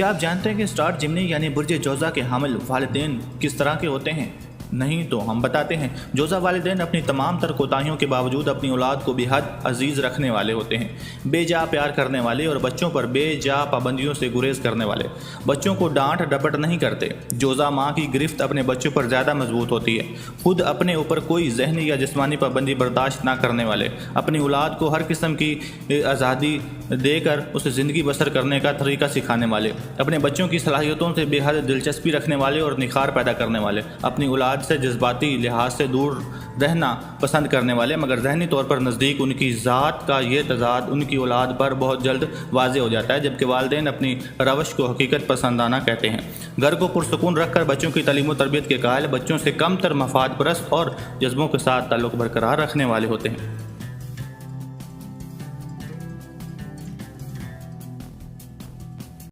क्या आप जानते हैं कि स्टार जिमनी यानी बुर्ज जोज़ा के हामिल वालिदैन किस तरह के होते हैं? नहीं तो हम बताते हैं। जोज़ा वालिदैन अपनी तमाम तर कोताहियों के बावजूद अपनी औलाद को बेहद अजीज़ रखने वाले होते हैं, बेजा प्यार करने वाले और बच्चों पर बेजा पाबंदियों से गुरेज करने वाले। बच्चों को डांट डपट नहीं करते। जोज़ा माँ की गिरफ्त अपने बच्चों पर ज़्यादा मजबूत होती है। खुद अपने ऊपर कोई जहनी या जिस्मानी पाबंदी बर्दाश्त ना करने वाले, अपनी औलाद को हर किस्म की आज़ादी देकर उसे ज़िंदगी बसर करने का तरीका सिखाने वाले, अपने बच्चों की सलाहियतों से बेहद दिलचस्पी रखने वाले और निखार पैदा करने वाले, अपनी औलाद से जज्बाती लिहाज से दूर रहना पसंद करने वाले, मगर ज़हनी तौर पर नज़दीक उनकी ज़ात का ये तज़ाद उनकी औलाद पर बहुत जल्द वाज़े हो जाता है, जबकि वालिदैन अपनी रवश को हकीकत पसंदाना कहते हैं। घर को पुरसकून रखकर बच्चों की तालीम व तरबियत के कायल, बच्चों से कम तर मफाद परस्त और जज्बों के साथ ताल्लुक़ बरकरार रखने वाले होते हैं।